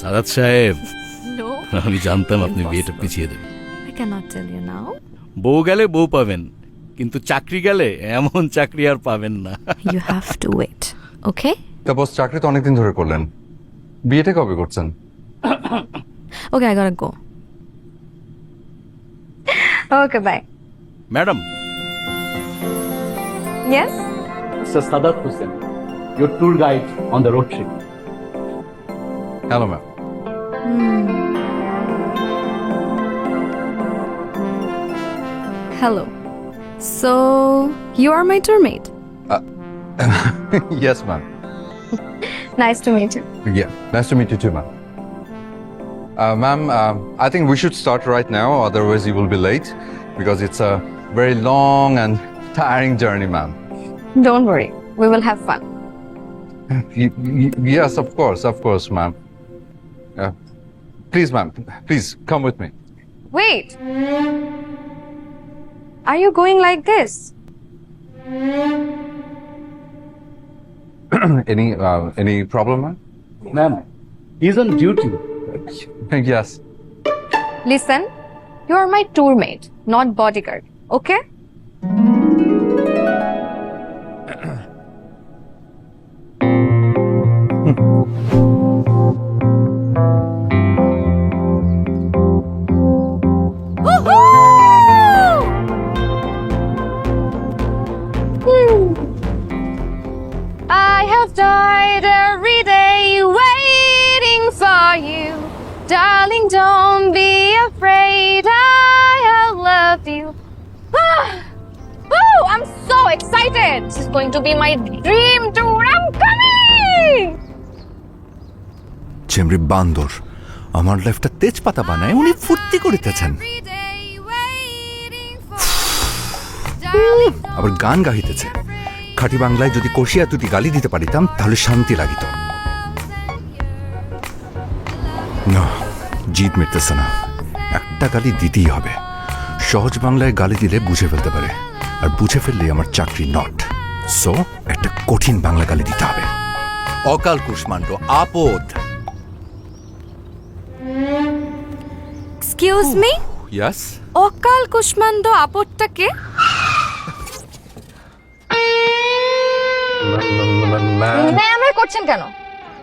সাদাত সাহেব, No, আমি জানতাম আপনি বিয়েটা Impossible. পিছিয়ে দেবেন। I cannot tell you now. বউ গেলে বউ পাবেন, কিন্তু চাকরি গেলে এমন চাকরি আর পাবেন না। You have to wait, okay? তা বস, চাকরি তো অনেকদিন ধরে করলেন, বিয়েটা কবে করছেন? Okay, I gotta go. Okay, bye. Madam, Yes? Mr. Sadat Hussain, your tour guide on the road trip. Hello ma'am. Hello. So, you are my tour mate? Yes ma'am. Nice to meet you. Yeah, nice to meet you too, ma'am. Ma'am, I think we should start right now, otherwise you will be late, because it's a very long and tiring journey, ma'am. Don't worry, we will have fun. Yes, of course, ma'am. Please, ma'am, please come with me. Wait! Are you going like this? Any problem, ma'am? Ma'am, he's on duty. Yes. Listen, you are my tour mate, not bodyguard, okay? I have died every day waiting for you. Darling, don't be afraid. I have loved you. Oh, I'm so excited. This is going to be my dream tour. I'm coming. চেমরি বান্দর আমার লাইফটা তেজপাতা বানায়, উনি ফুর্তি করিতেছেন, Every day waiting for you. Darling, আবার গান গাহিতেছে। খাঁটি বাংলায় যদি কষিয়া তুতি গালি দিতে পারিতাম তাহলে শান্তি লাগিত। না, জিদ মিটতেছে না, একটা গালি দিতেই হবে। সহজ বাংলায় গালি দিলে বুঝে ফেলতে পারে, আর বুঝে ফেললে আমার চাকরি নট। সো একটা কঠিন বাংলা গালি দিতে হবে। অকাল কুষ্মাণ্ড আপদ। excuse me? ইয়াস, অকাল কুষ্মাণ্ড আপদটাকে? ম্যাম করছেন কেন?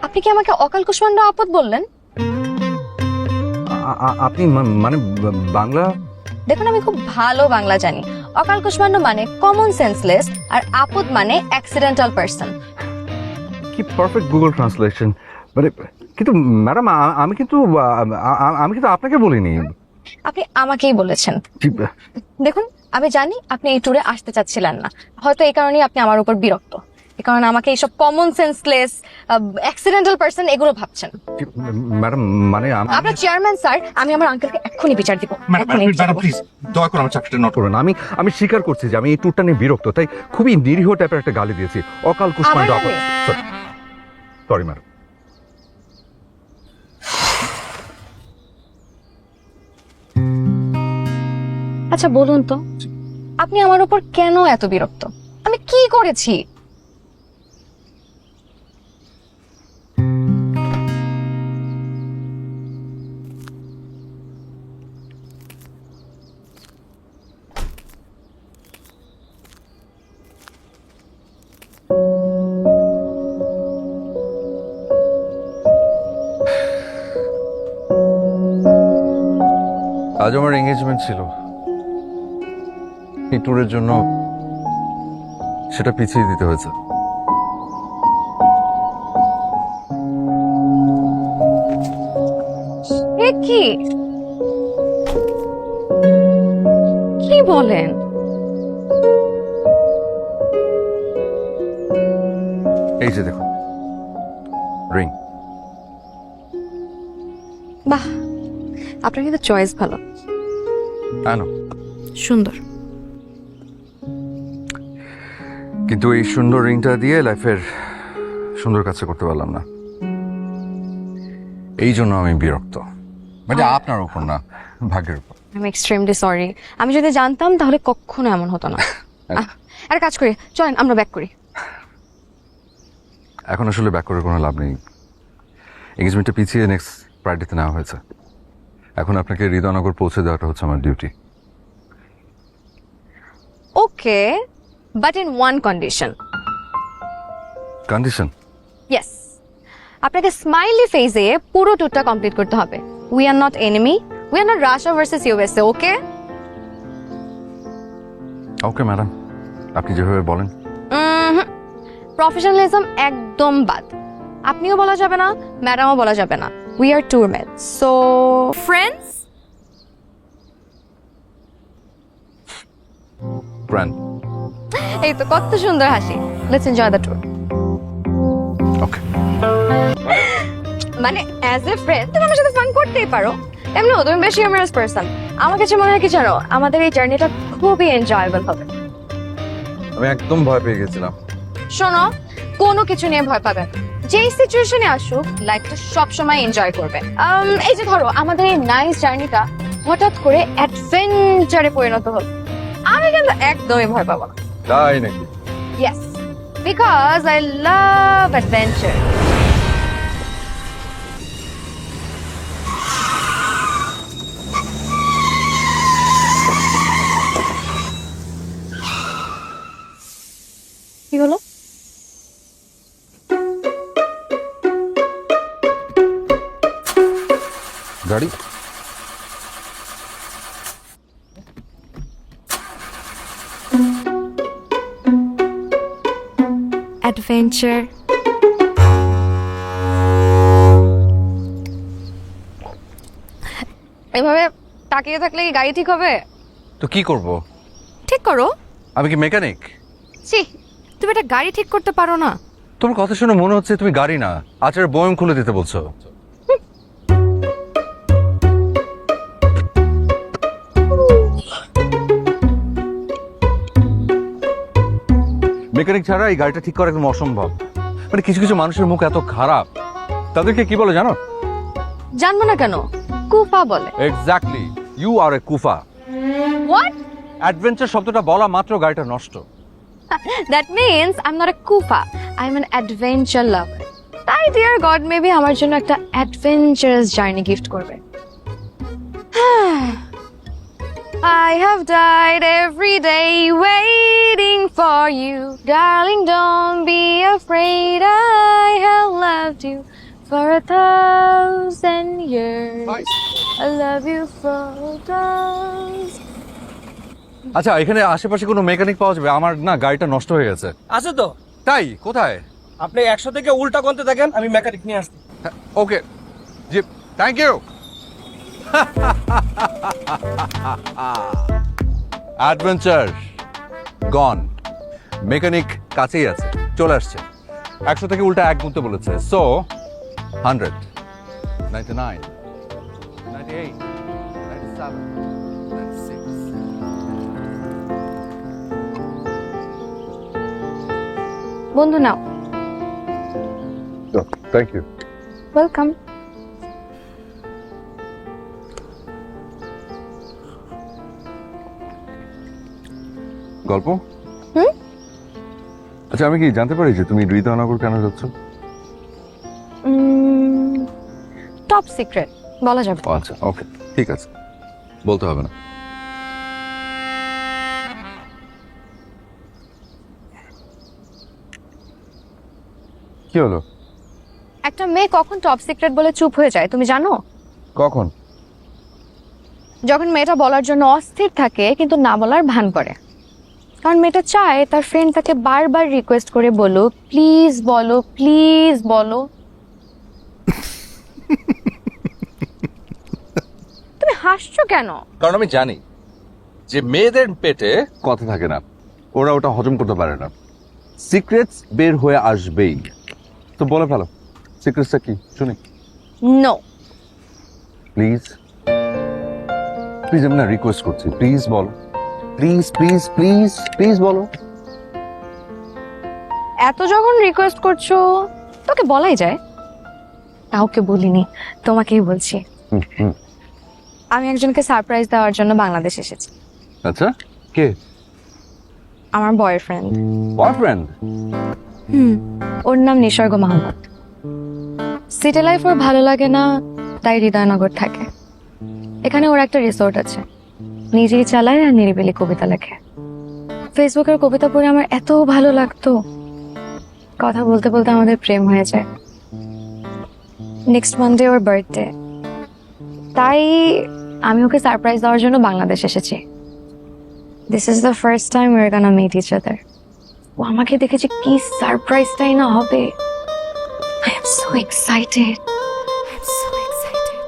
আপনি কি আমাকে অকাল কুষ্মাণ্ড আপদ বললেন? আপনি মানে বাংলা? দেখুন, আমি খুব ভালো বাংলা জানি। অকাল কুষ্মাণ্ড মানে কমন সেন্সলেস, আর আপদ মানে অ্যাক্সিডেন্টাল পারসন। কি পারফেক্ট গুগল ট্রান্সলেশন। মানে কিন্তু ম্যাডাম, আমি কিন্তু আপনাকে বলিনি। আপনি আমাকেই বলেছেন। দেখুন, আমি জানি আপনি এই ট্যুরে আসতে চাচ্ছিলেন না, হয়তো এই কারণেই আপনি আমার উপর বিরক্ত। এই কারণে আমাকে এইসব কমন সেন্সলেস, অ্যাক্সিডেন্টাল পারসন এগুলো ভাবছেন। ম্যাডাম মানে আপনার চেয়ারম্যান স্যার, আমি আমার আঙ্কেলকে এক্ষুনি বিচার দিব। প্লিজ দয়া করে আমার চাকরিটা নট করুন। আমি স্বীকার করছি যে আমি এই ট্যুরটা নিয়ে বিরক্ত, তাই খুবই নিরীহ টাইপের একটা গালি দিয়েছি। অকাল কুষ্মাণ্ড। Sorry madam. আচ্ছা বলুন তো, আপনি আমার উপর কেন এত বিরক্ত? আমি কি করেছি? আজ আমার এঙ্গেজমেন্ট ছিল, এই ট্যুরের জন্য সেটা পিছিয়ে দিতে হয়েছে। এ কি কি বলেন? এই যে দেখুন, রিং। বাহ, আপনার কিন্তু চয়েস ভালো, আনো। সুন্দর। কিন্তু এই সুন্দর রিংটা দিয়ে লাইফের সুন্দর কাজটা করতে পারলাম না, এই জন্য আমি বিরক্ত। মানে আপনার উপর না, ভাগ্যের উপর। I am extremely sorry. আমি যদি জানতাম তাহলে কখনো এমন হতো না। আর কাজ করি, চলেন আমরা ব্যাক করি। এখন আসলে ব্যাক করে কোনো লাভ নেই। এঙ্গেজমেন্টটা পিছিয়ে নেক্সট ফ্রাইডেতে নেওয়া হয়েছে। এখন আপনাকে হৃদয়নগর পৌঁছে দেওয়াটা হচ্ছে আমার duty. Okay, but in one condition. Condition? Yes, আপনাকে স্মাইলি ফেজে পুরো ট্যুরটা কমপ্লিট করতে হবে। We are not enemy, we are not Russia versus USA, okay? Okay madam, আপনি যেভাবে বলেন। প্রফেশনালিজম একদম বাদ। আপনিও বলা যাবে না, ম্যাডামও বলা যাবে না। We are tour mates, so friends. Friend. এই তো কত সুন্দর হাসি। Let's enjoy the tour. Okay. মানে অ্যাজ এ ফ্রেন্ড তুমি আমার সাথে ফান করতেই পারো। এমনিও তুমি বেশি হিউমারাস পারসন। আমার কাছে মনে হয় কি জানো, আমাদের এই জার্নিটা খুবই এনজয়েবল হবে। আমি একদম ভয় পেয়ে গেছিলাম। শোনো, কোনো কিছু নিয়ে ভয় পাবে না। যেই সিচুয়েশনে আসুক, লাইফটা সবসময় এনজয় করবে। এই যে ধরো আমাদের এই নাইস জার্নিটা হঠাৎ করে অ্যাডভেঞ্চারে পরিণত হলো, আমি কিন্তু একদমই ভয় পাবো না। তাই নাকি? Yes, because I love adventure. কি হলো? গাড়ি? অ্যাডভেঞ্চার। এভাবে তাকিয়ে থাকলে কি গাড়ি ঠিক হবে? তো কি করব? ঠিক করো। আমি কি মেকানিক? ছি, তুমি একটা গাড়ি ঠিক করতে পারো না? তোমার কথা শুনে মনে হচ্ছে তুমি গাড়ি না, আচারের বয়ম খুলে দিতে বলছো। মেকানিক ছাড়া এই গাড়িটা ঠিক করা একদম অসম্ভব। মানে কিছু কিছু মানুষের মুখ এত খারাপ, তাদেরকে কি বলে জানো? জানবো না কেন, কুফা বলে। এক্স্যাক্টলি, ইউ আর এ কুফা। হোয়াট? অ্যাডভেঞ্চার শব্দটা বলা মাত্র গাড়িটা নষ্ট। That means I am not a কুফা, I am an adventure lover. তাই ডিয়ার গড মেবি আমার জন্য একটা অ্যাডভেঞ্চারাস জার্নি গিফট করবে। I have died every day waiting for you. Darling, don't be afraid. I have loved you for 1,000 years. I love you for 1,000. আচ্ছা, এখানে আশেপাশে কোনো mechanic পাওয়া যাবে? আমার না গাড়িটা নষ্ট হয়ে গেছে। আছে তো। তাই? কোথায়? আপনি 100 থেকে উল্টা গুনতে থাকেন, আমি মেকানিক নিয়ে আসছি। ওকে জি, thank you. Adventure gone. Mechanic কাছেই আছে, চলে আসছে। 100 থেকে উল্টা 1 গুনতে বলেছে। সো 100, 99, 98, 97, 96. বন্ধু নাও। Thank you. ওয়েলকাম। গল্প? আচ্ছা, আমি কি জানতে পারি যে তুমি হৃদয়নগর কেন যাচ্ছ? টপ সিক্রেট, বলা যাবে। আচ্ছা, ওকে, ঠিক আছে, বলতে হবে না। কি হলো? একটা মেয়ে কখন টপ সিক্রেট বলে চুপ হয়ে যায় তুমি জানো? কখন? যখন মেয়েটা বলার জন্য অস্থির থাকে কিন্তু না বলার ভান করে। কারণ মেয়েটা চায় তার ফ্রেন্ড তাকে বারবার রিকোয়েস্ট করে বলো, প্লিজ বলো, প্লিজ বলো। তুমি হাসছো কেন? কারণ আমি জানি যে মেয়েদের পেটে কথা থাকে না, ওরা ওটা হজম করতে পারে না। সিক্রেটস বের হয়ে আসবেই। তো বলে ফেলো, সিক্রেটসটা কি শুনি। নো প্লিজ প্লিজ, আমি না রিকোয়েস্ট করছি, প্লিজ বলো, প্লিজ প্লিজ প্লিজ প্লিজ বলো। এত যখন রিকোয়েস্ট করছো তোকে বলাই যায়। কাউকে বলিনি, তোমাকেই বলছি। আমি একজনকে সারপ্রাইজ দেওয়ার জন্য বাংলাদেশ এসেছি। আচ্ছা, কে? আমার বয়ফ্রেন্ড। বয়ফ্রেন্ড? ওর নাম নিসর্গ মাহমুদ। সিটি লাইফ ওর ভালো লাগে না, তাই হৃদয়নগর থাকে। এখানে ওর একটা রিসোর্ট আছে, নিজেই চালায় আর নিরিবিলি কবিতা লেখে। ফেসবুকের কবিতা পড়ে আমার এত ভালো লাগতো, কথা বলতে বলতে আমাদের প্রেম হয়ে যায়। নেক্সট মানডে ওর বার্থডে, তাই আমি ওকে সারপ্রাইজ দেওয়ার জন্য বাংলাদেশ এসেছি। This is the first time we are gonna meet each other. ও আমাকে দেখেছে কি সারপ্রাইজটাই না হবে। I am so excited, I am so excited.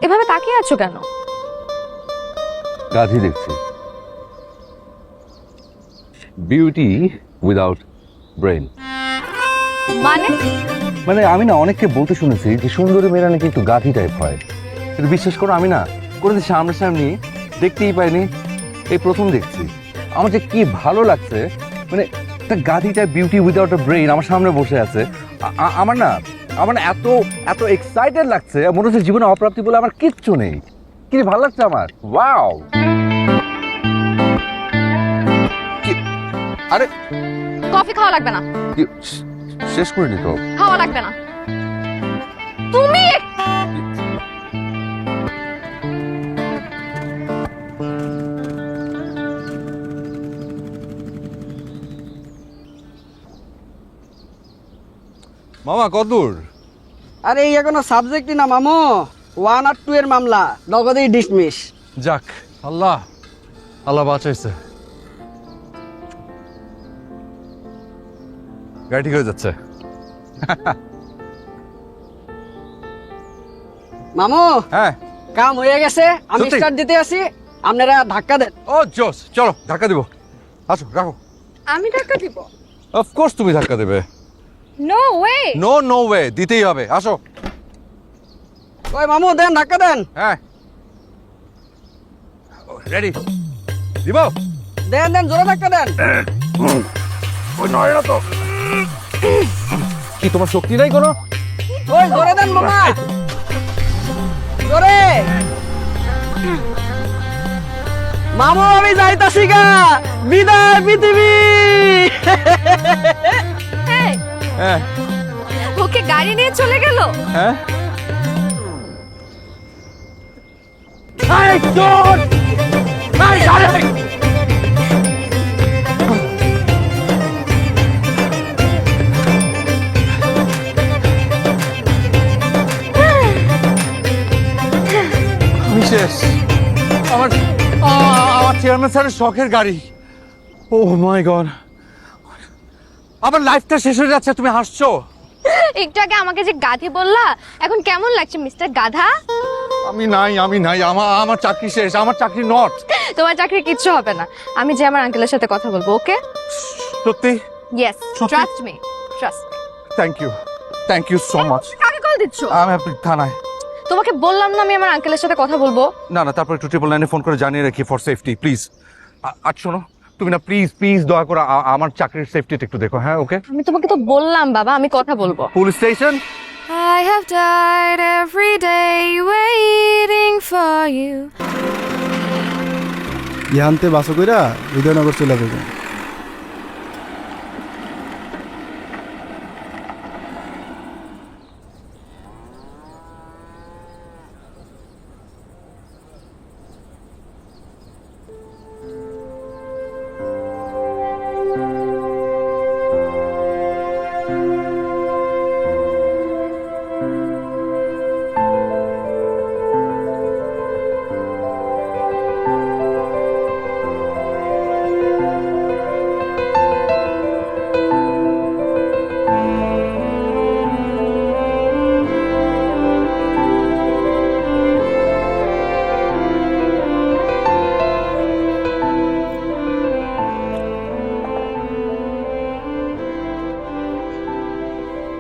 এভাবে তাকিয়ে আছো কেন? গাধি দেখছি। Beauty without brain. মানে মানে আমি না অনেককে বলতে শুনেছি যে সুন্দরী মেয়েরা নাকি একটু গাধি টাইপ হয়, কিন্তু বিশ্বাস করো আমি না কোনোদিন সামনাসামনি দেখতেই পাইনি, এই প্রথম দেখছি। আমার যে কি ভালো লাগছে, মানে একটা গাধি type beauty without a brain আমার সামনে বসে আছে। আমার না এত এত এক্সাইটেড লাগছে, মনে হচ্ছে জীবনে অপ্রাপ্তি বলে আমার কিচ্ছু নেই। কি ভালো লাগছে আমার, ওয়াও। আরে কফি খাওয়া লাগবে না, শেষ করিনি তো। খাওয়া লাগবে না। তুমি মামা কত দূর? আরে এই এখনো সাবজেক্টই না মামু, 1 আর 2 এর মামলা নগদেই ডিসমিস। যাক, আল্লাহ আল্লাহ বাঁচাইছে। গাড়ি ঠিক হয়ে যাচ্ছে। মামু হ্যাঁ, কাম হয়ে গেছে, আমি সত্যি? স্টার্ট দিতে আসি, আপনারা ধাক্কা দেন। ও জোস, চলো ধাক্কা দিব। আসো, রাখো। আমি ধাক্কা দিব? অফকোর্স তুমি ধাক্কা দেবে। No way. নো ওয়ে, দিতেই হবে। আসো। ওই মামু দেন, ধাক্কা দেন। হ্যাঁ, রেডি? দিব? দেন দেন, জোরে ধাক্কা দেন। ওই নয় না তো। কি তোমার শক্তি নাই কোনো? ওই জোরে দেন মামা, জোরে। মামু আমি যাইতাছি গা, বিদায় পৃথিবী। হ্যাঁ ওকে গাড়ি নিয়ে চলে গেল। হ্যাঁ, আমি শেষ। আমার চেয়ারম্যান স্যারের শখের গাড়ি। ও মাই গড, আমার লাইফটা শেষ হয়ে যাচ্ছে। তুমি হাসছো? একটু আগে আমাকে যে গাধি বললা, এখন কেমন লাগছে মিস্টার গাধা? আমি নাই, আমার চাকরি শেষ, আমার চাকরি নট। তোমার চাকরি কিচ্ছু হবে না, আমি যে আমার আঙ্কেলের সাথে কথা বলবো। ওকে? সত্যি? ইয়েস, সত্যি? Trust me, trust me. Thank you so much. কাকে কল দিচ্ছ? আমি আপনি থানায়। তোমাকে বললাম না আমি আমার আঙ্কেলের সাথে কথা বলবো। না তারপর একটু 999 ফোন করে জানিয়ে রাখি ফর সেফটি প্লিজ। আর শোনো, তুমি না প্লিজ দয়া করে আমার চাকরির সেফটিটা একটু দেখো। হ্যাঁ, ওকে? আমি তোমাকে তো বললাম বাবা আমি কথা বলবো। Police station. I have died every day waiting for you. ইহান্তে বাসো কইরা হৃদয়নগর চলে যাবে।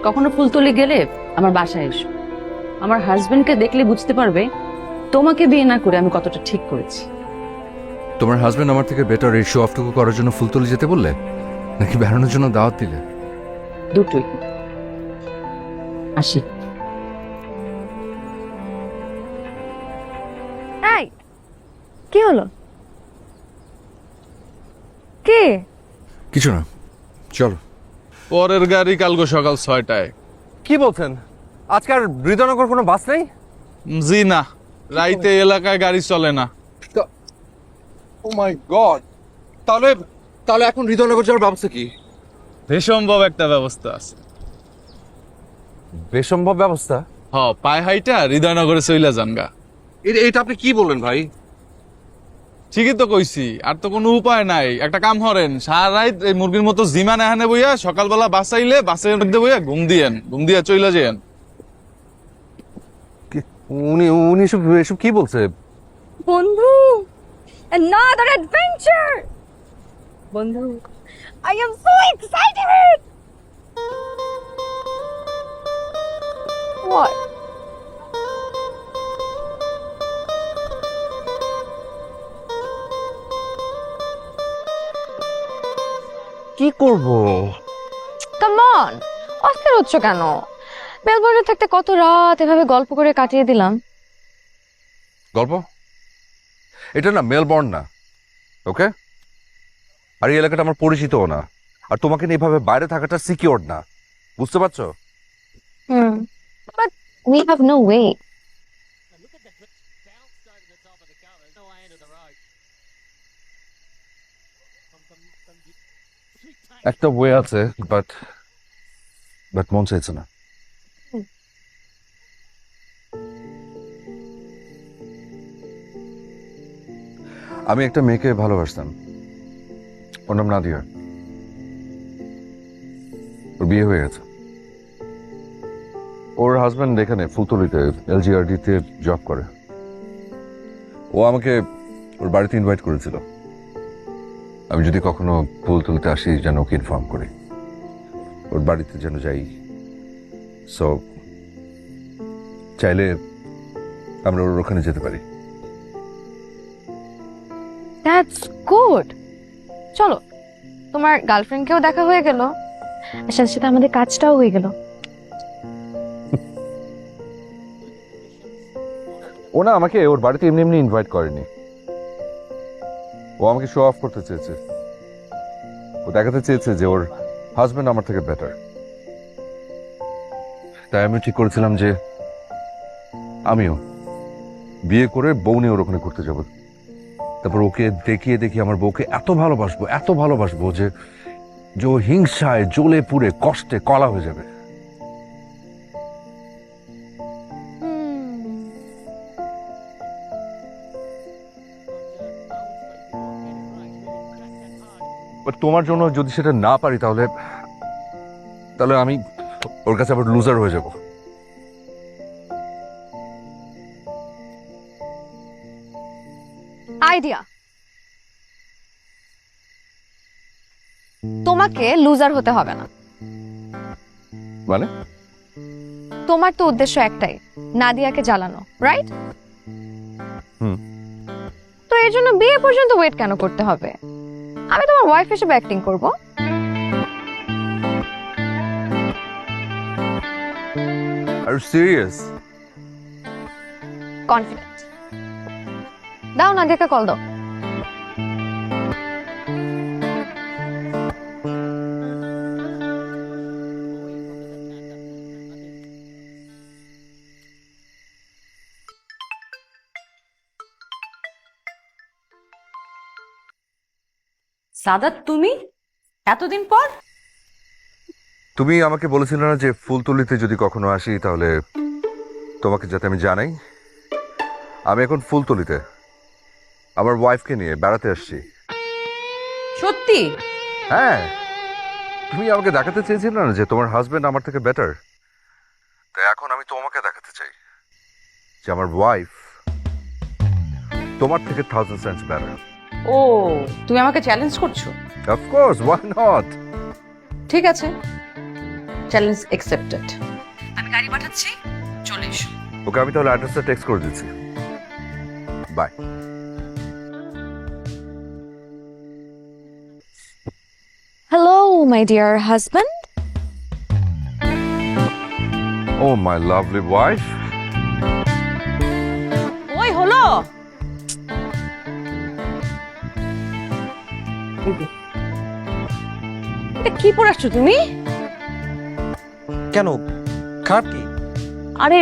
কখনো ফুলতলি গেলে আমার বাসায় এসো। আমার হাজবেন্ডকে দেখলে বুঝতে পারবে তোমাকে বিয়ে না করে আমি কতটা ঠিক করেছি। তোমার হাজবেন্ড আমার থেকে বেটার এই শো অফটুকু করার জন্য ফুলতলি যেতে বললে, নাকি বেড়ানোর জন্য দাওয়াত দিলে? দুটোই। আসি। এই কি হলো? কে? কিছু না, চলো। পরের গাড়ি কালকে সকাল 6টায়। কি বলছেন? আজকে আর হৃদয়নগর কোনো বাস নেই? জি না, রাইতে এলাকায় গাড়ি চলে না। ও মাই গড, তাহলে তাহলে এখন হৃদয়নগর যাওয়ার ব্যবস্থা কি? বেসম্ভব একটা ব্যবস্থা আছে। বেসম্ভব ব্যবস্থা? পায়ে হাইটা হৃদয়নগরে চইলা যানগা। এটা আপনি কি বললেন ভাই? ঠিকই তো কইছি, আর তো কোনো উপায় নাই। একটা কাম করেন, সারা রাত এই মুরগির মতো জিমান এখানে বইয়া সকালবেলা বাসাইলে বাসের মধ্যে বইয়া ঘুম দিয়া চইলা যেন। উনি উনি এসব কি বলছে? বন্ধু, another adventure! বন্ধু, I am so excited! What? কি করব? Come on! অস্থির হচ্ছ কেন? মেলবোর্নে থাকতে কত রাত এভাবে গল্প করে কাটিয়ে দিলাম। গল্প? এটা না মেলবর্ন না, ওকে? আর এই এলাকাটা আমার পরিচিতও না, আর তোমাকে নিয়ে এভাবে বাইরে থাকাটা সিকিউর না, বুঝতে পারছো? But we have no way. একটা ওয়ে আছে, বাট মন চাইছে না। আমি একটা মেয়েকে ভালোবাসতাম, ওর নাম নাদিয়া। ওর বিয়ে হয়ে গেছে। ওর হাজব্যান্ড এখানে ফুলতলিতে LGRD-তে জব করে। ও আমাকে ওর বাড়িতে ইনভাইট করেছিল, আমি যদি কখনো ফুলতলিতে আসি যেন ওকে ইনফর্ম করি, ওর বাড়িতে যেন যাই। সো চাইলে আমরা ওর ওখানে যেতে পারি। That's good. চলো, তোমার গার্লফ্রেন্ডকেও দেখা হয়ে গেল, আর সাথে সাথে আমাদের কাজটাও হয়ে গেল। ও না আমাকে ওর বাড়িতে এমনি এমনি ইনভাইট করেনি, ও আমাকে শো অফ করতে চেয়েছে। ও দেখাতে চেয়েছে যে ওর হাজবেন্ড আমার থেকে বেটার। তাই আমি ঠিক করেছিলাম যে আমিও বিয়ে করে বউ নিয়ে ওর ওখানে ঘুরতে যাব। তারপর ওকে দেখিয়ে আমার বউকে এত ভালোবাসবো যে ও হিংসায় জ্বলে পুড়ে কষ্টে কলা হয়ে যাবে। বাট তোমার জন্য যদি সেটা না পারি তাহলে আমি ওর কাছে আবার লুজার হয়ে যাব। আইডিয়া, তোমাকে লুজার হতে হবে না। মানে? তোমার তো উদ্দেশ্য একটাই, নাদিয়াকে জ্বালানো, রাইট? তো এর জন্য বিয়ে পর্যন্ত ওয়েট কেন করতে হবে? আমি তোমার ওয়াইফ হিসেবে অ্যাক্টিং করব। আর সিরিয়াস? কনফিডেন্ট। দাও, নাদিয়াকে কল দাও। সাদাত, তুমি এতদিন পর? তুমি আমাকে বলেছিলে না যে ফুলতলিতে যদি কখনো আসি তাহলে তোমাকে যাতে আমি জানাই। আমি এখন ফুলতলিতে আমার ওয়াইফকে নিয়ে বেড়াতে আসছি। সত্যি? হ্যাঁ, তুমি আমাকে দেখাতে চেয়েছিলে না যে তোমার হাজবেন্ড আমার থেকে বেটার, তাই এখন আমি তোমাকে দেখাতে চাই যে আমার ওয়াইফ তোমার থেকে 1000 সেন্টস বেটার। ও, তুমি আমাকে চ্যালেঞ্জ করছো? Of course, why not? ঠিক আছে, চ্যালেঞ্জ অ্যাকসেপ্টেড। আমি গাড়ি পাঠাচ্ছি, চলে এসো। ওকে, আমি তাহলে অ্যাড্রেসটা টেক্সট করে দিচ্ছি। By. Hello, my dear husband. Oh, my lovely wife. ওই হলো। কি পরে আসছো তুমি? কেন, খারাপ কি? আরে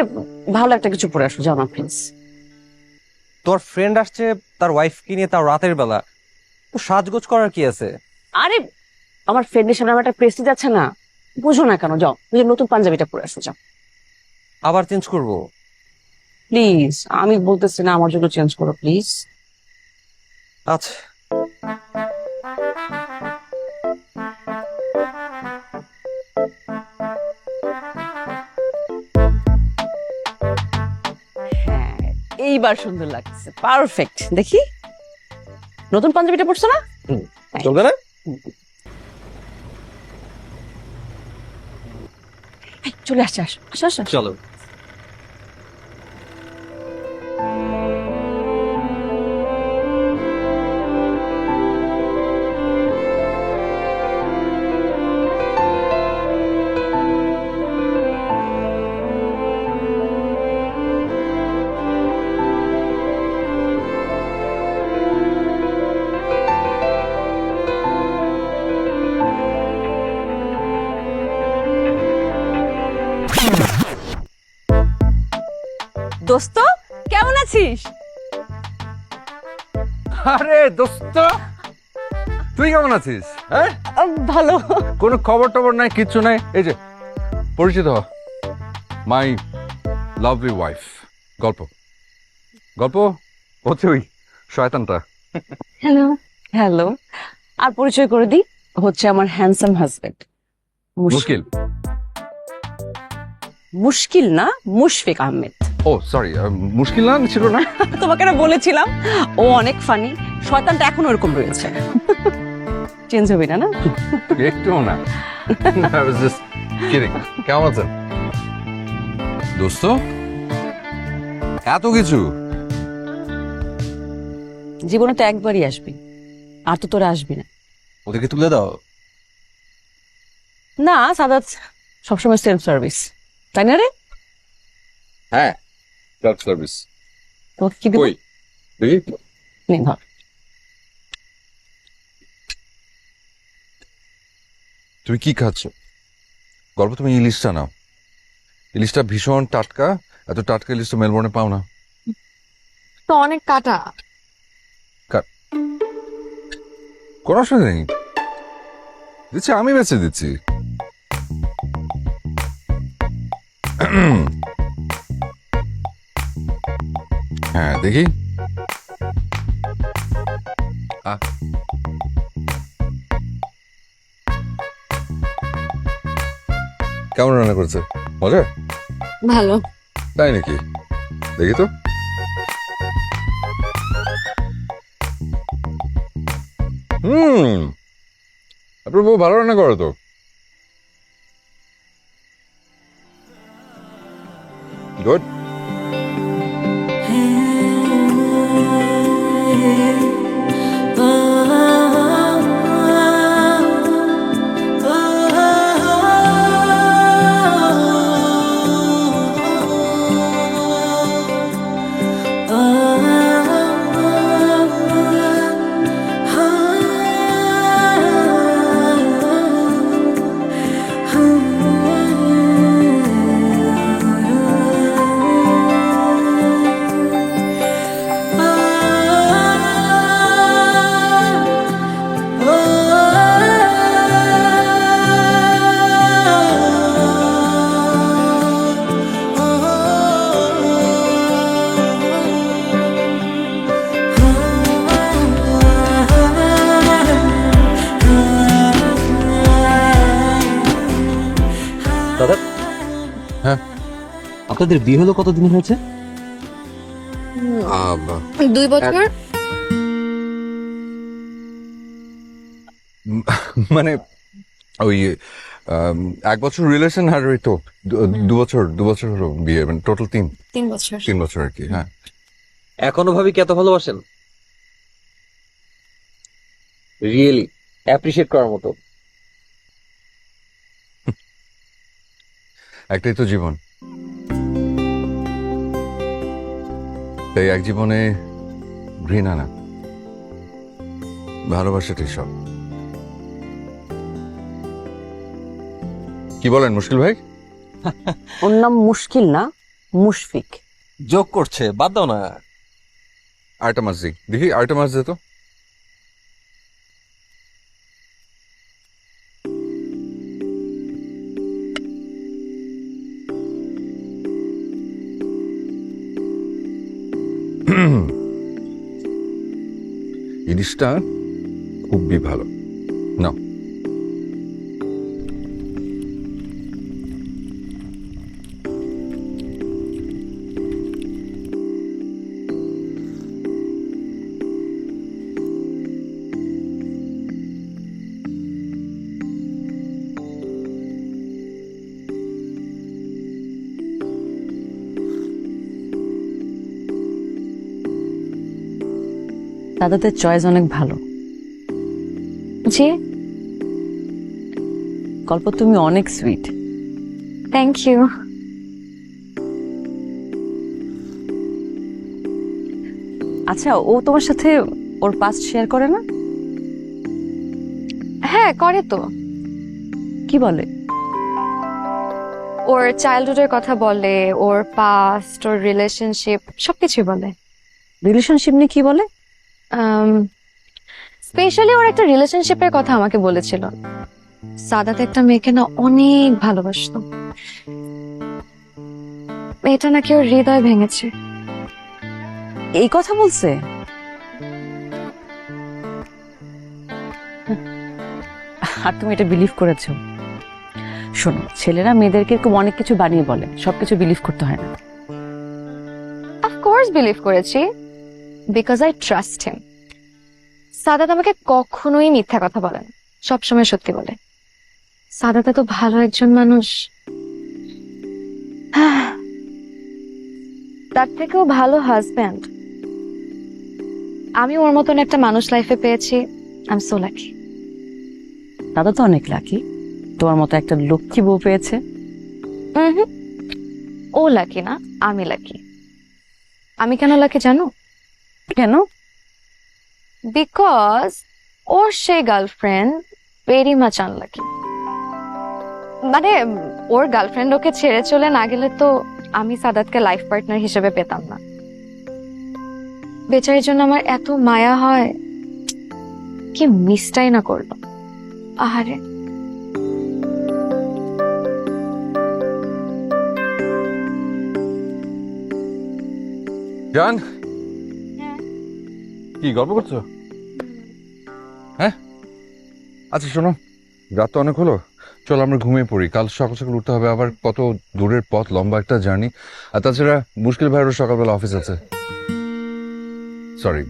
ভালো একটা কিছু পরে আসো, যাও না প্লিজ। তোর ফ্রেন্ড আসছে তার ওয়াইফকে নিয়ে, তার রাতের বেলা, তো সাজগোজ করার কি আছে? আরে আমার ফ্রেন্ডের সামনে আমার একটা প্রেস্টিজ আছে না, বুঝো না কেন? যাও, ওই যে নতুন পাঞ্জাবিটা পরে আসো, যাও আবার চেঞ্জ করবো? প্লিজ। আমি বলতেছি না, আমার জন্য চেঞ্জ করো প্লিজ। আচ্ছা। হ্যাঁ, এইবার সুন্দর লাগছে, পারফেক্ট। দেখি নতুন পাঞ্জাবিটা পরছো না? চলবে না? এই, চলে আসছে, আসো আসো আসো। চলো। দোস্ত, কেমন আছিস? আরে দোস্ত, তুই কেমন আছিস? হ্যাঁ, ভালো। কোনো খবর টবর নাই, কিচ্ছু নাই। এই যে পরিচিত হ, মাই লাভলি ওয়াইফ। গল্প গল্প হচ্ছে ওই শয়তানটা। Hello hello. আর পরিচয় করে দিই, হচ্ছে আমার হ্যান্ডসাম হাজবেন্ড মুশকিল। মুশকিল না, মুশফিক আহমেদ। ও সরি, মুশকিল না ছিল না। তোমাকে না বলেছিলাম ও অনেক ফানি, শয়তানটা এখনো ওরকম রয়েছে। চেঞ্জ হবে না? না একটু না। I was just kidding. কেমন আছেন দোস্ত? এত কিছু জীবনে তো একবারই আসবি, আর তো তোরা আসবি না। ওদেরকে তুলে দাও। না সাদাত সবসময় সেলফ সার্ভিস, তাই না রে? হ্যাঁ, সেলফ সার্ভিস। তোমাকে কি দিব? কই দেখি। নে ধর। তুমি কি খাচ্ছ? গল্প, তুমি ইলিশটা নাও। ইলিশটা ভীষণ টাটকা, এত টাটকা ইলিশটা মেলবোর্নে পাও না। তো অনেক কাটা। কোনো অসুবিধা নেই, দিচ্ছি, আমি বেঁচে দিচ্ছি। হ্যাঁ দেখি। কেমন রান্না করেছে? মজা? ভালো। তাই নাকি? দেখি তো। আপনার বউ ভালো রান্না করে তো। গুড। দাদা, হ্যাঁ, আপনাদের বিয়ে হলো কতদিন হয়েছে? 2 বছর। মানে ওই 1 বছর রিলেশন, আর ওই তো 2 বছর হলো বিয়ে, মানে টোটাল 3 বছর। 3 বছর আর কি। হ্যাঁ। এখনো ভাবি কি এত ভালোবাসেন? রিয়েলি অ্যাপ্রিশিয়েট করার মতো। একটাই তো জীবন, তাই এক জীবনে ঘৃণা না, ভালোবাসাটাই সব। কি বলেন মুশকিল ভাই? ওর নাম মুশকিল না, মুশফিক। যোগ করছে, বাদ দাও না। আরেকটা মাছ দিই, দেখি আরেকটা মাছ দে তো। ইলিশটা খুবই ভালো না। দাদাদের চয়েস অনেক ভালো। জি, গল্প তুমি অনেক সুইট। Thank you. আচ্ছা, ও তোমার সাথে ওর পাস্ট শেয়ার করে না? হ্যাঁ, করে তো। কি বলে? ওর চাইল্ডহুডের কথা বলে, ওর পাস্ট, ওর রিলেশনশিপ সবকিছু বলে। রিলেশনশিপ নিয়ে কি বলে? স্পেশালি ওর একটা রিলেশনশিপের কথা আমাকে বলেছিল। সাদাত একটা মেয়েকে না অনেক ভালোবাসতো, মেয়েটা নাকি ওর হৃদয় ভেঙেছে। এই কথা বলছে? আর তুমি এটা বিলিভ করেছো? শোনো, ছেলেরা মেয়েদেরকে এরকম অনেক কিছু বানিয়ে বলে, সবকিছু বিলিভ করতে হয় না। অফকোর্স বিলিভ করেছি, because I trust him. Sadat আমাকে কখনোই মিথ্যা কথা বলে না, সবসময় সত্যি বলে। সাদাত তো ভালো একজন মানুষ, তার থেকেও ভালো হাজব্যান্ড আমি ওর মতন একটা মানুষ লাইফে পেয়েছি। I am so lucky. দাদা তো অনেক লাকি, তোমার মতো একটা লক্ষ্মী বউ পেয়েছে। ও লাকি না, আমি লাকি। আমি কেন লাকি জানো? কেন? বিকজ ওর সেই গার্লফ্রেন্ড ভেরি মাচ আনলাকি। মানে ওর গার্লফ্রেন্ড ওকে ছেড়ে চলে না গেলে তো আমি সাদাতকে লাইফ পার্টনার হিসেবে পেতাম না। বেচারির জন্য আমার এত মায়া হয়, কি মিসটাই না করলো। আহারে, জান, কি গল্প করছো? হ্যাঁ, আচ্ছা শোনো, রাত তো অনেক হলো, চলো আমরা ঘুমিয়ে পড়ি। কাল সকাল সকাল উঠতে হবে, আবার কত দূরের পথ, লম্বা একটা জার্নি। আর তাছাড়া মুশকিল ভাইয়েরও সকালবেলা অফিস আছে। Sorry,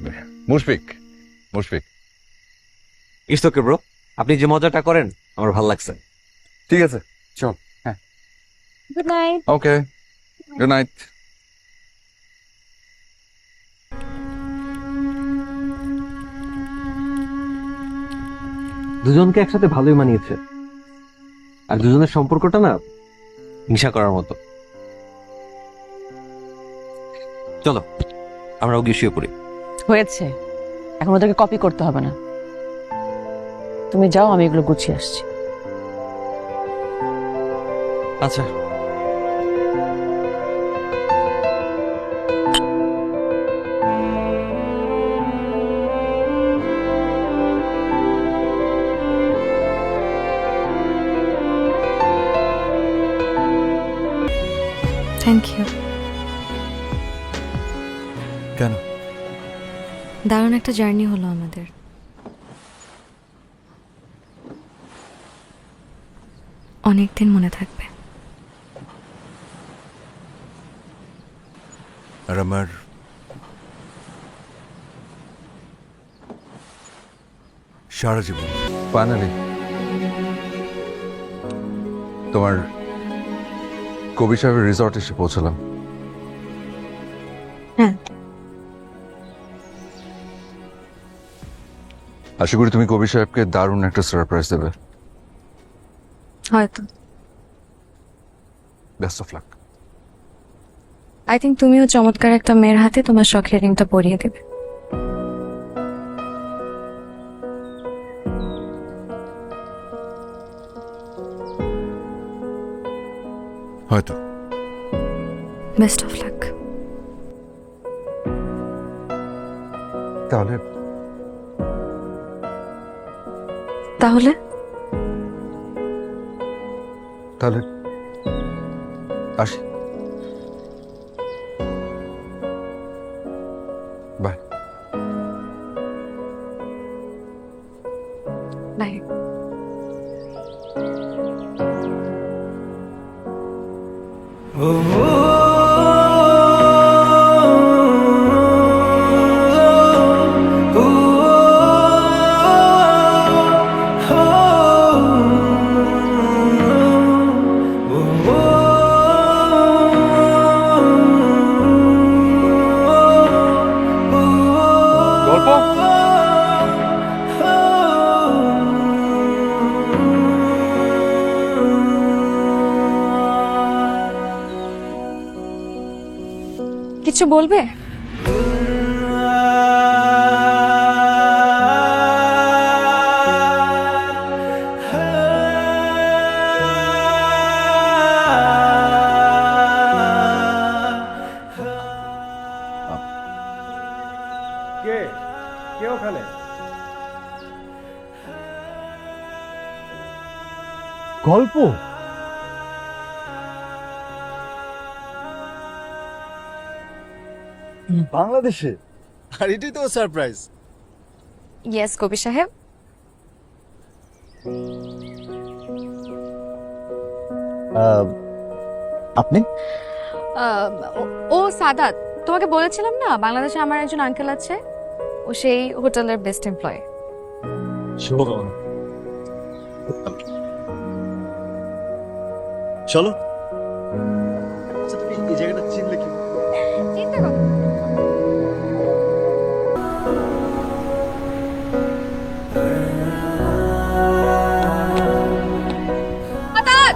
Mushfiq. It's okay bro, আপনি যে মজাটা করেন আমার ভালো লাগছে। ঠিক আছে, চল। হ্যাঁ, গুড নাইট। ওকে, গুড নাইট। দুজনকে একসাথে ভালোই মানিয়েছে, আর দুজনের সম্পর্কটা না হিংসা করার মতো। চলো আমরা গিয়ে শুয়ে পড়ি। হয়েছে, এখন ওদেরকে কপি করতে হবে না। তুমি যাও, আমি এগুলো গুছিয়ে আসছি। আচ্ছা, থ্যাংক ইউ। কেন? দারুণ একটা জার্নি হলো আমাদের। অনেকদিন মনে থাকবে। আর আমার সারা জীবন। ফাইনালি তোমার কবি সাহেবের রিসর্ট এসে পৌঁছলাম। হ্যাঁ, আশা করি তুমি কবি সাহেবকে দারুণ একটা সারপ্রাইজ দেবে। হয়তো। Best of luck. I think তুমিও চমৎকার একটা মেয়ের হাতে তোমার শখের রিংটা পরিয়ে দেবে। হয়তো। Best of luck. তাহলে তাহলে তাহলে আসি। বাই। বাই। গল্প কিছু বলবে? কে ওখানে? গল্প বাংলাদেশে, আর এটাই তো সারপ্রাইজ। ইয়েস কবি সাহেব। আপনি? ও সাদাত, তোমাকে বলেছিলাম না বাংলাদেশে আমার একজন আঙ্কেল আছে, ও সেই হোটেলের বেস্ট এমপ্লয়। চলো। এই জায়গাটা চিনলে কি? চিন্তা করো। সাদাত!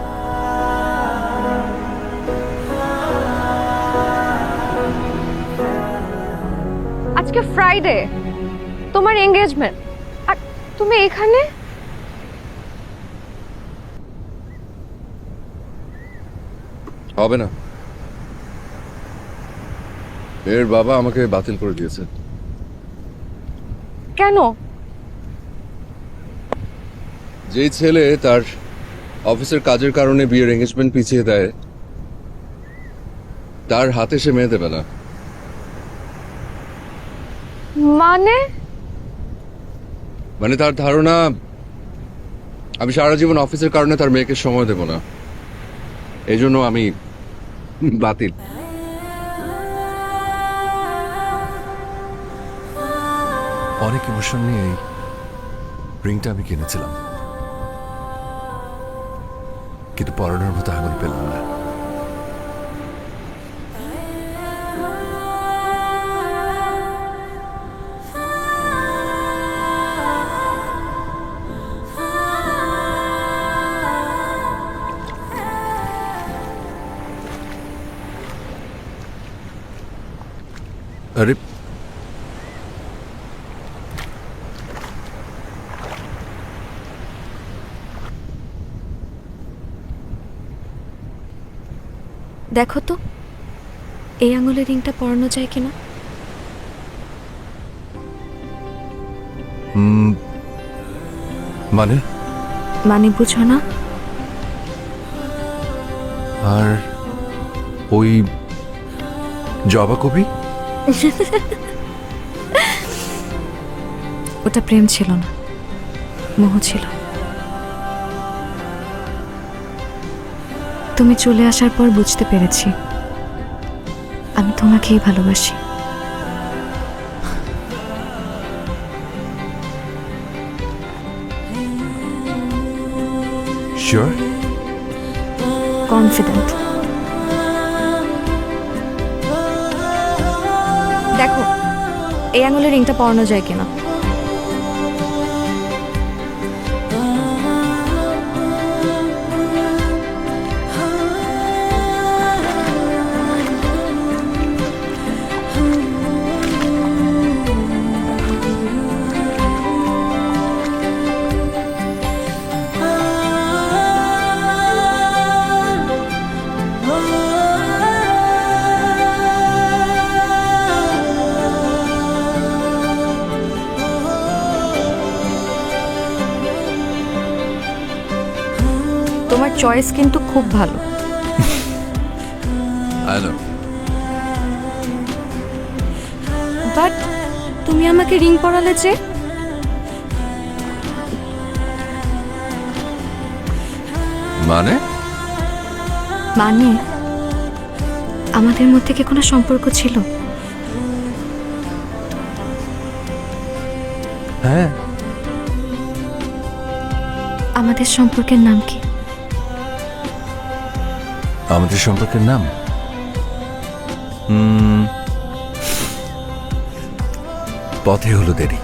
আজকে ফ্রাইডে, তোমার এঙ্গেজমেন্ট, আর তুমি এখানে? হবে না, এর বাবা আমাকে বাতিল করে দিয়েছে। কেন? যেই ছেলে তার অফিসের কাজের কারণে বিয়ের এঙ্গেজমেন্ট পিছিয়ে দেয়, তার হাতে সে মেয়ে দেবে না। মানে তার ধারণা আমি সারা জীবন অফিসের কারণে তার মেয়েকে সময় দেব না, এই জন্য আমি বাতিল। অনেক ইমোশন নিয়ে এই রিংটা আমি কিনেছিলাম, কিন্তু পরানোর মতো আঙুল পেলাম না। আরে দেখো তো এই আঙুলের রিংটা পরানো যায় কিনা। মানে মানে বুঝো না? আর ওই জবা কবি, ওটা প্রেম ছিল না, মোহ ছিল। তুমি চলে আসার পর বুঝতে পেরেছি আমি তোমাকেই ভালোবাসি। শিওর? কনফিডেন্ট। দেখো এই আঙুলের রিংটা পরানো যায় কিনা। তোমার চয়েস কিন্তু খুব ভালো। বাট তুমি আমাকে রিং পরালে যে? মানে মানে আমাদের মধ্যে কি কোনো সম্পর্ক ছিল? হ্যাঁ, আমাদের সম্পর্কের নাম কি? আমাদের সম্পর্কের নাম পথে হলো দেরি।